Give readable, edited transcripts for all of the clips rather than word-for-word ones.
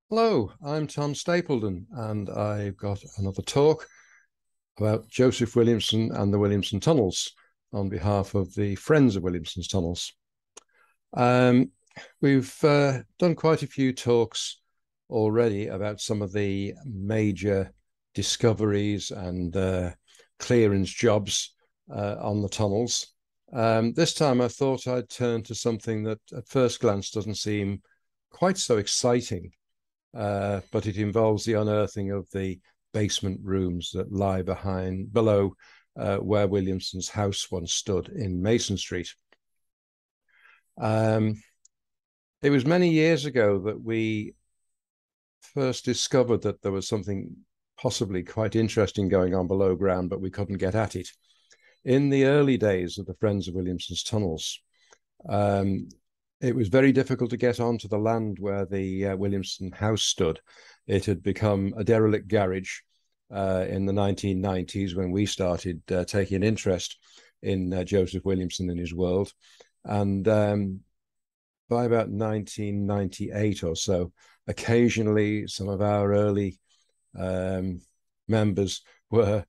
Hello, I'm Tom Stapledon, and I've got another talk about Joseph Williamson and the Williamson tunnels on behalf of the Friends of Williamson's Tunnels. Um, we've done quite a few talks already about some of the major discoveries and clearance jobs on the tunnels. This time I thought I'd turn to something that at first glance doesn't seem quite so exciting, but it involves the unearthing of the basement rooms that lie below where Williamson's house once stood in Mason Street. Um, it was many years ago that we first discovered that there was something possibly quite interesting going on below ground, but we couldn't get at it. In the early days of the Friends of Williamson's Tunnels, um, it was very difficult to get onto the land where the Williamson house stood. It had become a derelict garage in the 1990s when we started taking interest in Joseph Williamson and his world. And by about 1998 or so, occasionally some of our early members were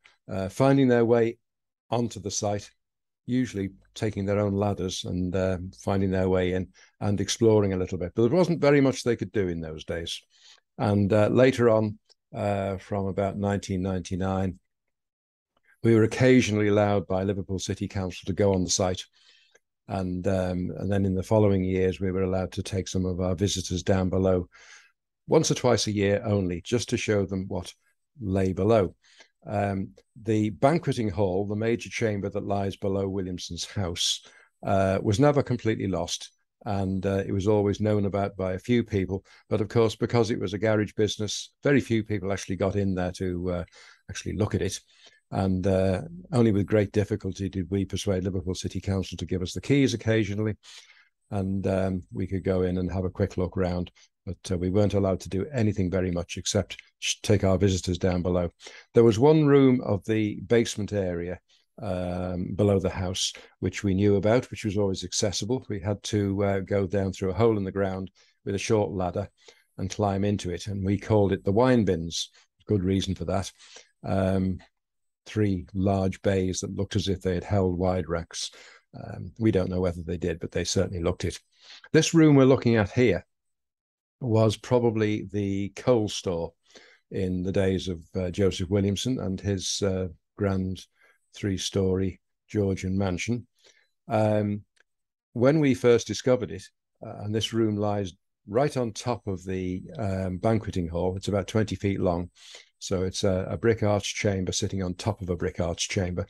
finding their way onto the site, usually taking their own ladders and finding their way in and exploring a little bit. But there wasn't very much they could do in those days. And later on, from about 1999, we were occasionally allowed by Liverpool City Council to go on the site. And then in the following years, we were allowed to take some of our visitors down below once or twice a year only, just to show them what lay below. The banqueting hall, the major chamber that lies below Williamson's house, was never completely lost, and it was always known about by a few people. But of course, because it was a garage business, very few people actually got in there to actually look at it. And only with great difficulty did we persuade Liverpool City Council to give us the keys occasionally, and we could go in and have a quick look round. But we weren't allowed to do anything very much except take our visitors down below. There was one room of the basement area below the house, which we knew about, which was always accessible. We had to go down through a hole in the ground with a short ladder and climb into it. And we called it the wine bins. Good reason for that. Three large bays that looked as if they had held wide racks. We don't know whether they did, but they certainly looked it. This room we're looking at here was probably the coal store in the days of Joseph Williamson and his grand three-story Georgian mansion. When we first discovered it, and this room lies right on top of the banqueting hall, it's about 20 feet long. So it's a brick arch chamber sitting on top of a brick arch chamber.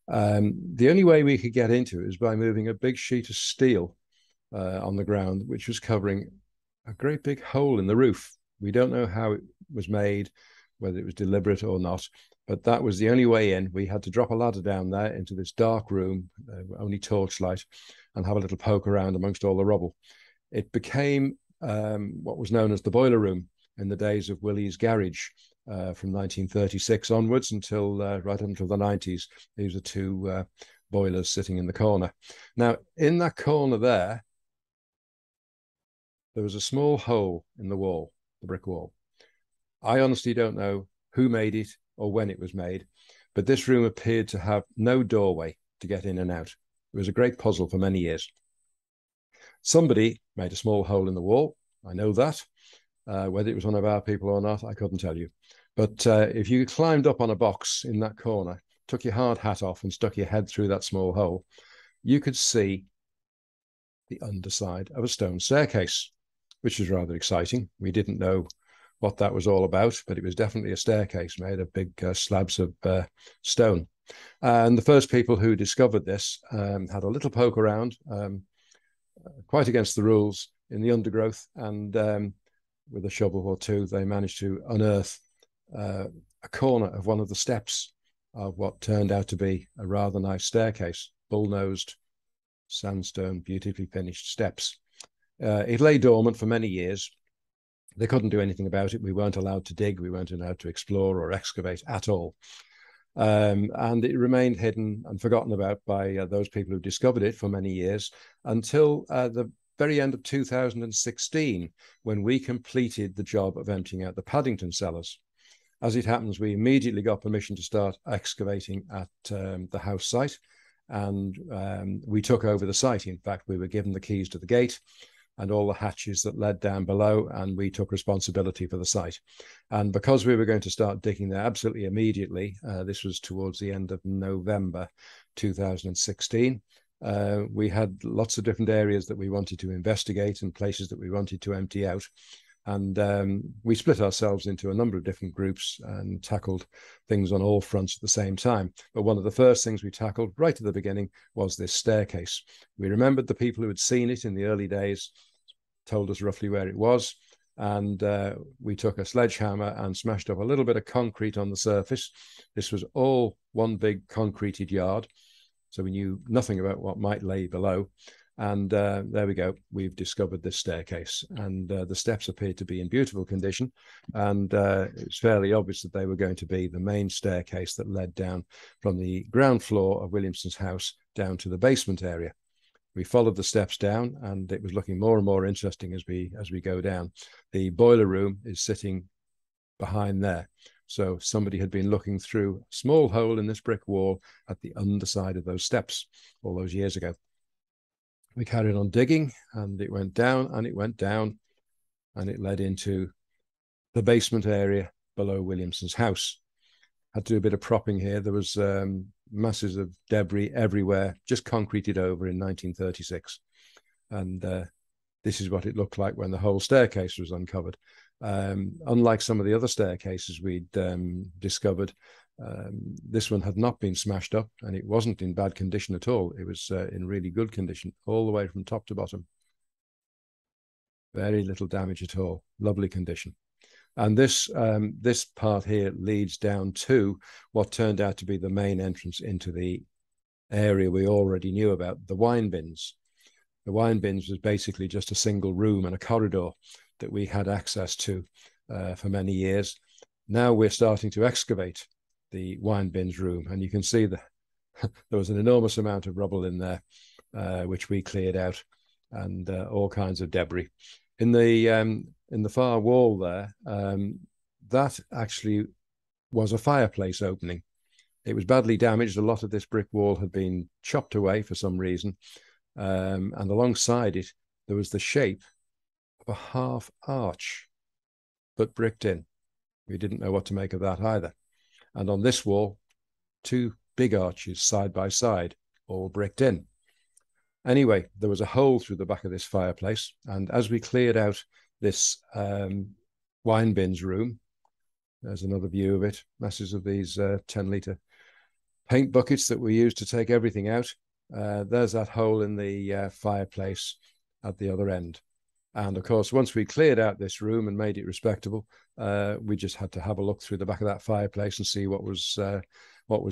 The only way we could get into it was by moving a big sheet of steel on the ground, which was covering a great big hole in the roof. We don't know how it was made, whether it was deliberate or not, but that was the only way in. We had to drop a ladder down there into this dark room, only torchlight, and have a little poke around amongst all the rubble. It became what was known as the boiler room in the days of Willie's garage, from 1936 onwards until right until the 90s. These are two boilers sitting in the corner. Now, in that corner there was a small hole in the wall, the brick wall. I honestly don't know who made it or when it was made, but this room appeared to have no doorway to get in and out. It was a great puzzle for many years. Somebody made a small hole in the wall. I know that. Whether it was one of our people or not, I couldn't tell you. But if you climbed up on a box in that corner, took your hard hat off and stuck your head through that small hole, you could see the underside of a stone staircase, which was rather exciting. We didn't know what that was all about, but it was definitely a staircase made of big slabs of stone. And the first people who discovered this had a little poke around, quite against the rules, in the undergrowth, and with a shovel or two, they managed to unearth a corner of one of the steps of what turned out to be a rather nice staircase, bull-nosed, sandstone, beautifully finished steps. It lay dormant for many years. They couldn't do anything about it. We weren't allowed to dig. We weren't allowed to explore or excavate at all. And it remained hidden and forgotten about by those people who discovered it for many years until the very end of 2016 when we completed the job of emptying out the Paddington cellars. As it happens, we immediately got permission to start excavating at the house site, and we took over the site. In fact, we were given the keys to the gate and all the hatches that led down below, and we took responsibility for the site. And because we were going to start digging there absolutely immediately, this was towards the end of November 2016, we had lots of different areas that we wanted to investigate and places that we wanted to empty out. And we split ourselves into a number of different groups and tackled things on all fronts at the same time. But one of the first things we tackled right at the beginning was this staircase. We remembered the people who had seen it in the early days, told us roughly where it was. And we took a sledgehammer and smashed up a little bit of concrete on the surface. This was all one big concreted yard, so we knew nothing about what might lay below. And there we go. We've discovered this staircase, and the steps appeared to be in beautiful condition. And it's fairly obvious that they were going to be the main staircase that led down from the ground floor of Williamson's house down to the basement area. We followed the steps down, and it was looking more and more interesting as we go down. The boiler room is sitting behind there. So somebody had been looking through a small hole in this brick wall at the underside of those steps all those years ago. We carried on digging, and it went down and it went down, and it led into the basement area below Williamson's house. Had to do a bit of propping here. There was masses of debris everywhere, just concreted over in 1936. And this is what it looked like when the whole staircase was uncovered. Unlike some of the other staircases we'd discovered, this one had not been smashed up, and it wasn't in bad condition at all. It was in really good condition all the way from top to bottom. Very little damage at all. Lovely condition. And this part here leads down to what turned out to be the main entrance into the area we already knew about, the wine bins. The wine bins was basically just a single room and a corridor that we had access to for many years. Now we're starting to excavate the wine bins room, and you can see that there was an enormous amount of rubble in there, which we cleared out, and all kinds of debris. In the far wall there, that actually was a fireplace opening. It was badly damaged. A lot of this brick wall had been chopped away for some reason, and alongside it there was the shape of a half arch, but bricked in. We didn't know what to make of that either. And on this wall, two big arches side by side, all bricked in. Anyway, there was a hole through the back of this fireplace, and as we cleared out this wine bins room, there's another view of it, masses of these 10-litre paint buckets that we use to take everything out. There's that hole in the fireplace at the other end. And of course, once we cleared out this room and made it respectable, we just had to have a look through the back of that fireplace and see what was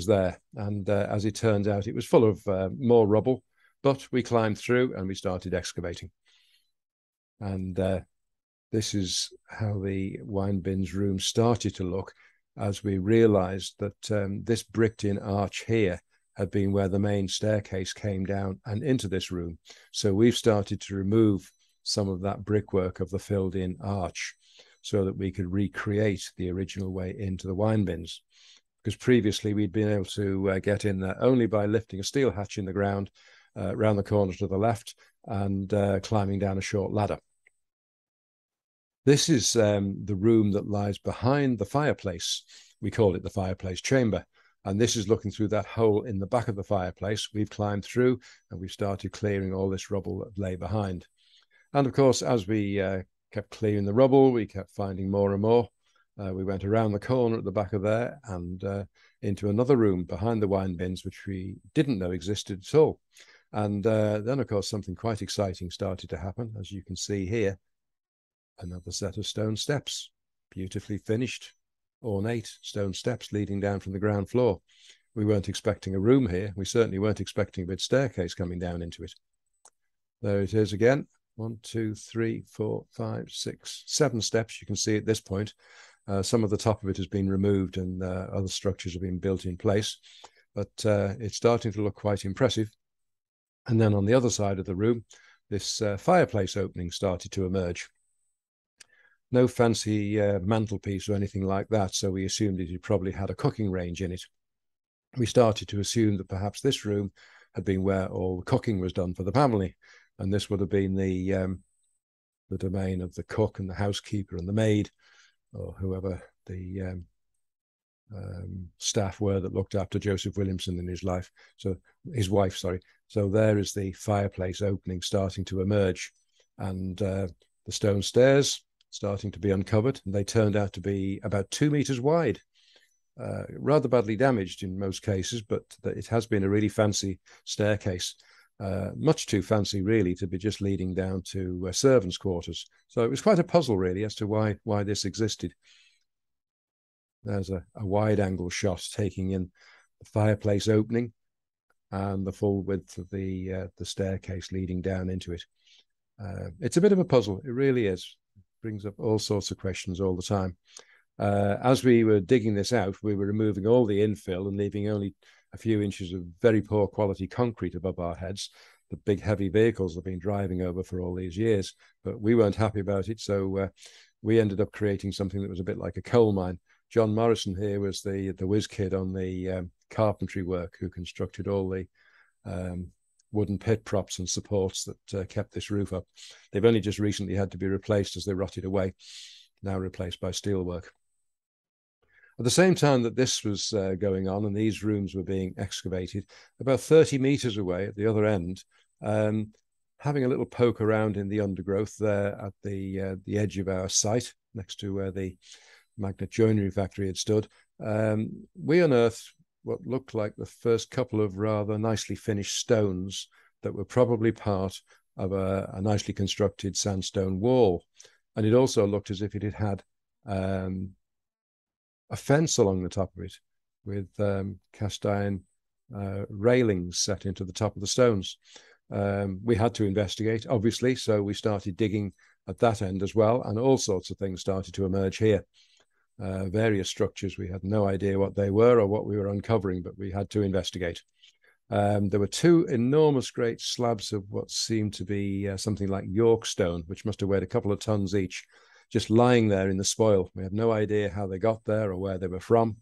there. And as it turns out, it was full of more rubble, but we climbed through and we started excavating. And this is how the wine bins room started to look, as we realized that this bricked in arch here had been where the main staircase came down and into this room. So we've started to remove some of that brickwork of the filled in arch so that we could recreate the original way into the wine bins. Because previously we'd been able to get in there only by lifting a steel hatch in the ground round the corner to the left and climbing down a short ladder. This is the room that lies behind the fireplace. We call it the fireplace chamber. And this is looking through that hole in the back of the fireplace. We've climbed through and we've started clearing all this rubble that lay behind. And of course, as we kept clearing the rubble, we kept finding more and more. We went around the corner at the back of there and into another room behind the wine bins, which we didn't know existed at all. And then, of course, something quite exciting started to happen. As you can see here, another set of stone steps, beautifully finished, ornate stone steps leading down from the ground floor. We weren't expecting a room here. We certainly weren't expecting a big staircase coming down into it. There it is again. 1, 2, 3, 4, 5, 6, 7 steps. You can see at this point, some of the top of it has been removed and other structures have been built in place, but it's starting to look quite impressive. And then on the other side of the room, this fireplace opening started to emerge. No fancy mantelpiece or anything like that, so we assumed it probably had a cooking range in it. We started to assume that perhaps this room had been where all the cooking was done for the family, and this would have been the domain of the cook and the housekeeper and the maid, or whoever the staff were that looked after Joseph Williamson in his life. So his wife, sorry. So there is the fireplace opening starting to emerge, and the stone stairs starting to be uncovered, and they turned out to be about 2 meters wide. Rather badly damaged in most cases, but it has been a really fancy staircase. Much too fancy, really, to be just leading down to servants' quarters. So it was quite a puzzle, really, as to why this existed. There's a wide-angle shot taking in the fireplace opening and the full width of the staircase leading down into it. It's a bit of a puzzle. It really is. It brings up all sorts of questions all the time. As we were digging this out, we were removing all the infill and leaving only a few inches of very poor quality concrete above our heads. The big heavy vehicles have been driving over for all these years, but we weren't happy about it. So we ended up creating something that was a bit like a coal mine. John Morrison here was the whiz kid on the carpentry work, who constructed all the wooden pit props and supports that kept this roof up. They've only just recently had to be replaced as they rotted away, now replaced by steelwork. At the same time that this was going on and these rooms were being excavated, about 30 meters away at the other end, having a little poke around in the undergrowth there at the edge of our site, next to where the magnet joinery factory had stood, we unearthed what looked like the first couple of rather nicely finished stones that were probably part of a nicely constructed sandstone wall. And it also looked as if it had had a fence along the top of it with cast iron railings set into the top of the stones. We had to investigate, obviously, so we started digging at that end as well, and all sorts of things started to emerge here. Various structures, we had no idea what they were or what we were uncovering, but we had to investigate. There were two enormous great slabs of what seemed to be something like York stone, which must have weighed a couple of tons each, just lying there in the spoil. We had no idea how they got there or where they were from,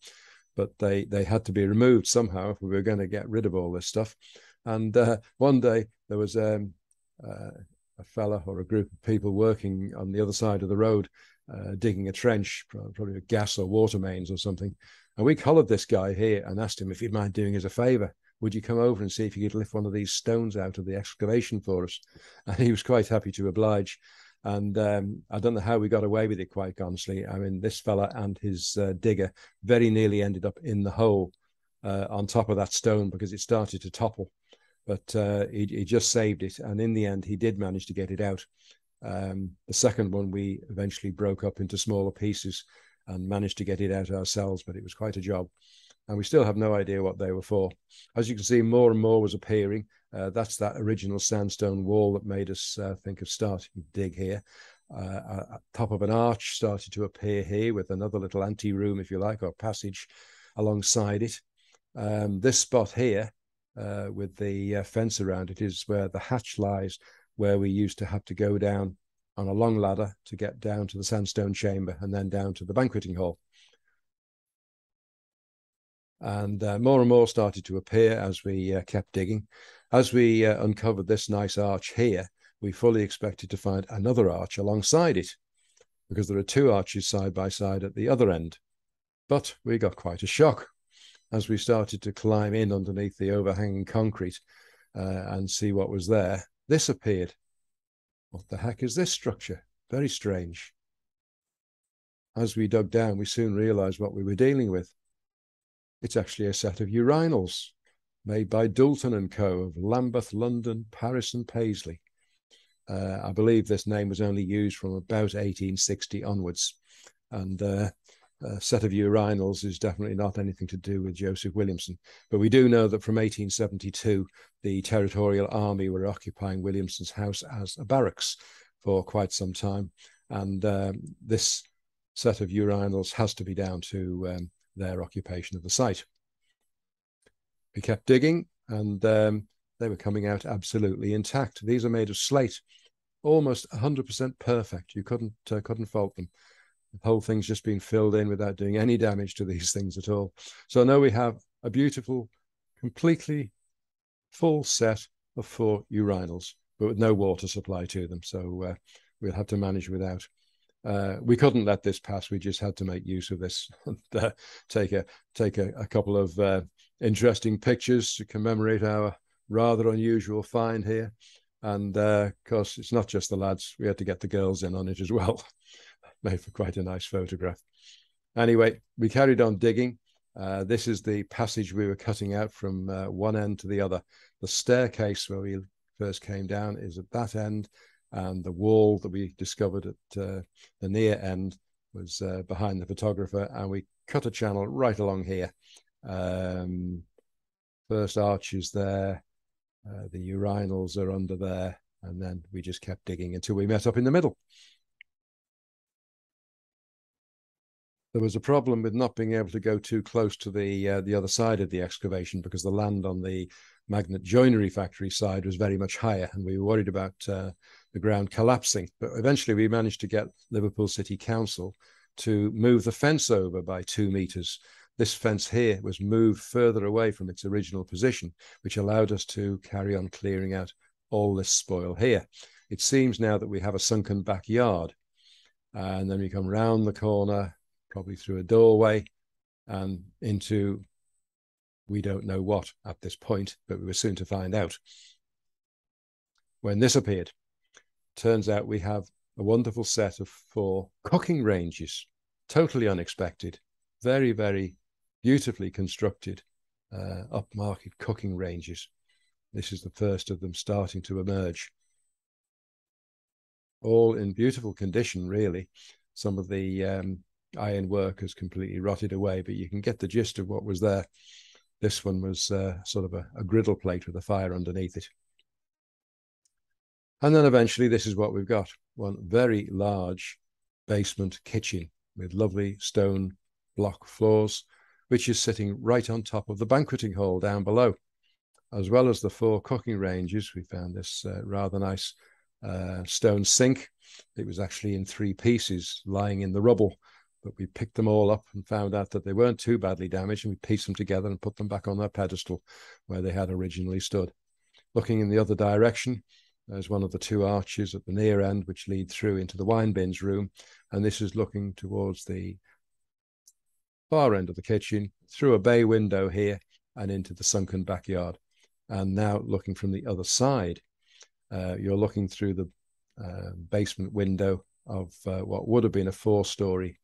but they had to be removed somehow if we were going to get rid of all this stuff. And one day there was a fella or a group of people working on the other side of the road, digging a trench, probably with gas or water mains or something. And we collared this guy here and asked him if he'd mind doing us a favor. Would you come over and see if you could lift one of these stones out of the excavation for us? And he was quite happy to oblige. And I don't know how we got away with it, quite honestly. I mean, this fella and his digger very nearly ended up in the hole on top of that stone because it started to topple. But he just saved it. And in the end, he did manage to get it out. The second one, we eventually broke up into smaller pieces and managed to get it out ourselves, but it was quite a job. And we still have no idea what they were for. As you can see, more and more was appearing. That's that original sandstone wall that made us think of starting to dig here. Top of an arch started to appear here with another little ante-room, if you like, or passage alongside it. This spot here with the fence around it is where the hatch lies, where we used to have to go down on a long ladder to get down to the sandstone chamber and then down to the banqueting hall. And more and more started to appear as we kept digging. As we uncovered this nice arch here, we fully expected to find another arch alongside it, because there are two arches side by side at the other end. But we got quite a shock as we started to climb in underneath the overhanging concrete and see what was there. This appeared. What the heck is this structure? Very strange. As we dug down, we soon realized what we were dealing with. It's actually a set of urinals made by Doulton & Co. of Lambeth, London, Paris and Paisley. I believe this name was only used from about 1860 onwards. And a set of urinals is definitely not anything to do with Joseph Williamson. But we do know that from 1872, the Territorial Army were occupying Williamson's house as a barracks for quite some time. And this set of urinals has to be down to their occupation of the site. We kept digging, and they were coming out absolutely intact. These are made of slate, almost 100% perfect. You couldn't fault them. The whole thing's just been filled in without doing any damage to these things at all. So now we have a beautiful, completely full set of 4 urinals, but with no water supply to them. So we'll have to manage without. We couldn't let this pass. We just had to make use of this and take a couple of interesting pictures to commemorate our rather unusual find here. And of course, it's not just the lads. We had to get the girls in on it as well. Made for quite a nice photograph. Anyway, we carried on digging. This is the passage we were cutting out from one end to the other. The staircase where we first came down is at that end, and the wall that we discovered at the near end was behind the photographer, and we cut a channel right along here. First arches there, the urinals are under there, and then we just kept digging until we met up in the middle. There was a problem with not being able to go too close to the other side of the excavation, because the land on the magnet joinery factory side was very much higher, and we were worried about the ground collapsing. But eventually we managed to get Liverpool City Council to move the fence over by 2 meters. This fence here was moved further away from its original position, which allowed us to carry on clearing out all this spoil here. It seems now that we have a sunken backyard, and then we come round the corner, probably through a doorway, and into we don't know what at this point, but we were soon to find out. When this appeared, turns out we have a wonderful set of 4 cooking ranges, totally unexpected, very, very beautifully constructed upmarket cooking ranges. This is the first of them starting to emerge. All in beautiful condition, really. Some of the iron work has completely rotted away, but you can get the gist of what was there. This one was sort of a griddle plate with a fire underneath it. And then eventually this is what we've got. One very large basement kitchen with lovely stone block floors, which is sitting right on top of the banqueting hall down below. As well as the 4 cooking ranges, we found this rather nice stone sink. It was actually in 3 pieces lying in the rubble, but we picked them all up and found out that they weren't too badly damaged, and we pieced them together and put them back on their pedestal where they had originally stood. Looking in the other direction, there's one of the 2 arches at the near end which lead through into the wine bins room, and this is looking towards the far end of the kitchen, through a bay window here and into the sunken backyard. And now looking from the other side, you're looking through the basement window of what would have been a 4-story,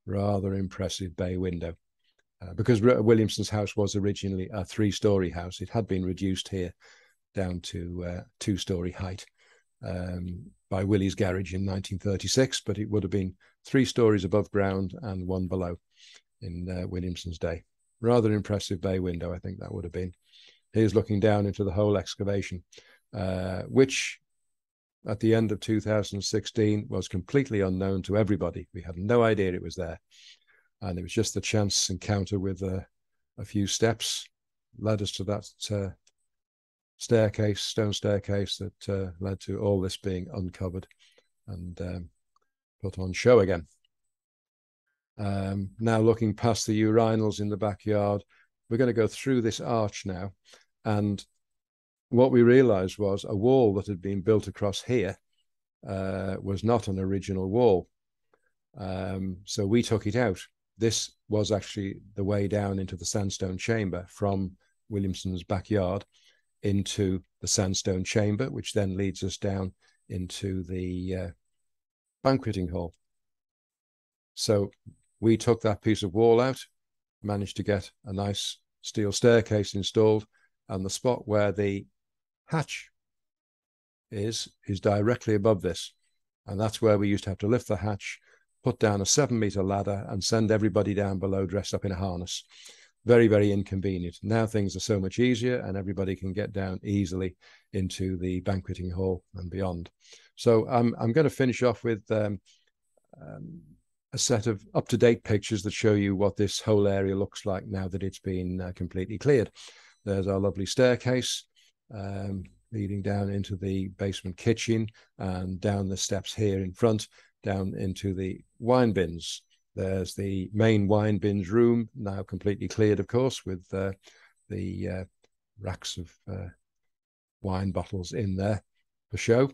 rather impressive bay window. Because Williamson's house was originally a 3-story house, it had been reduced here down to 2-story height by Willie's garage in 1936, but it would have been 3 stories above ground and 1 below in Williamson's day. Rather impressive bay window, I think that would have been. Here's looking down into the whole excavation, which at the end of 2016 was completely unknown to everybody. We had no idea it was there. And it was just the chance encounter with a few steps led us to that staircase, stone staircase, that led to all this being uncovered and put on show again. Now looking past the urinals in the backyard, we're going to go through this arch now. And what we realized was a wall that had been built across here was not an original wall. So we took it out. This was actually the way down into the sandstone chamber from Williamson's backyard into the sandstone chamber, which then leads us down into the banqueting hall. So we took that piece of wall out, managed to get a nice steel staircase installed, and the spot where the hatch is directly above this. And that's where we used to have to lift the hatch, put down a 7-meter ladder, and send everybody down below dressed up in a harness. Very, very inconvenient. Now things are so much easier, and everybody can get down easily into the banqueting hall and beyond. So I'm going to finish off with a set of up-to-date pictures that show you what this whole area looks like now that it's been completely cleared. There's our lovely staircase leading down into the basement kitchen and down the steps here in front, down into the wine bins. There's the main wine bins room, now completely cleared, of course, with the racks of wine bottles in there for show.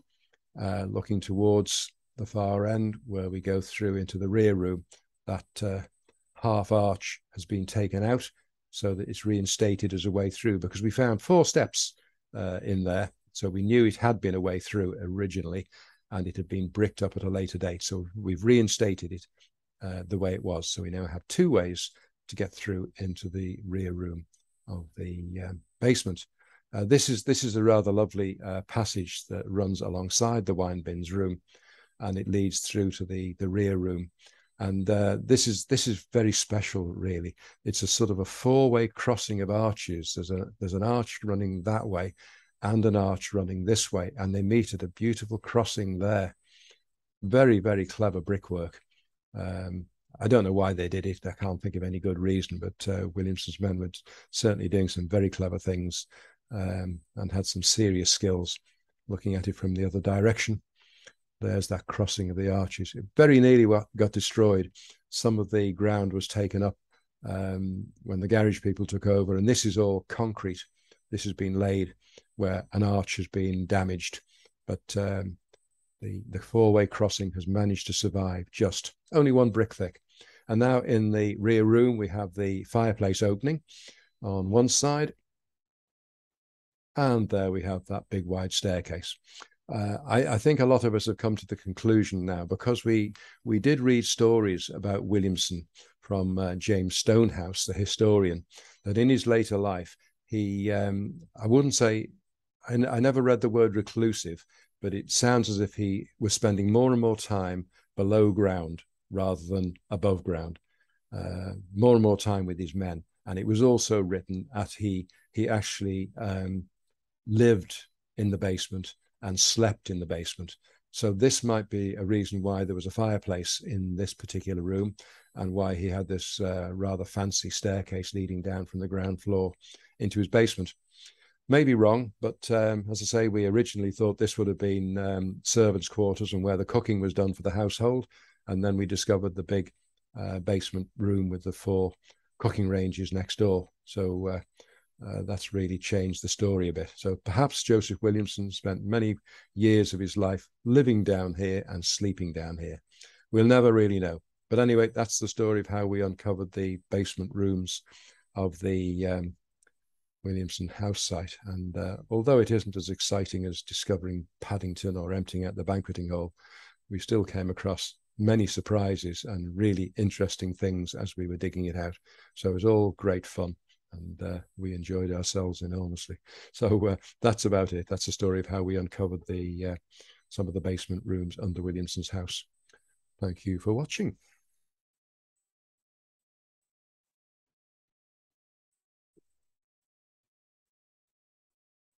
Looking towards the far end where we go through into the rear room, that half arch has been taken out so that it's reinstated as a way through, because we found 4 steps in there. So we knew it had been a way through originally and it had been bricked up at a later date. So we've reinstated it the way it was. So we now have 2 ways to get through into the rear room of the basement. This is a rather lovely passage that runs alongside the wine bins room, and it leads through to the rear room. And this is very special, really. It's a sort of a 4-way crossing of arches. There's an arch running that way and an arch running this way, and they meet at a beautiful crossing there. Very, very clever brickwork. I don't know why they did it. I can't think of any good reason, but Williamson's men were certainly doing some very clever things and had some serious skills looking at it from the other direction. There's that crossing of the arches. It very nearly got destroyed. Some of the ground was taken up when the garage people took over, and this is all concrete. This has been laid where an arch has been damaged, but the 4-way crossing has managed to survive, just only 1 brick thick. And now in the rear room, we have the fireplace opening on one side, and there we have that big wide staircase. I think a lot of us have come to the conclusion now, because we did read stories about Williamson from James Stonehouse, the historian, that in his later life, he, I wouldn't say, I never read the word reclusive, but it sounds as if he was spending more and more time below ground rather than above ground, more and more time with his men. And it was also written that he actually lived in the basement and slept in the basement. So this might be a reason why there was a fireplace in this particular room, and why he had this rather fancy staircase leading down from the ground floor into his basement. Maybe wrong, but as I say, we originally thought this would have been servants' quarters and where the cooking was done for the household. And then we discovered the big basement room with the 4 cooking ranges next door. So that's really changed the story a bit. So perhaps Joseph Williamson spent many years of his life living down here and sleeping down here. We'll never really know. But anyway, that's the story of how we uncovered the basement rooms of the Williamson house site. And although it isn't as exciting as discovering Paddington or emptying out the banqueting hall, we still came across many surprises and really interesting things as we were digging it out. So it was all great fun, and we enjoyed ourselves enormously. So that's about it. That's the story of how we uncovered the some of the basement rooms under Williamson's house. Thank you for watching.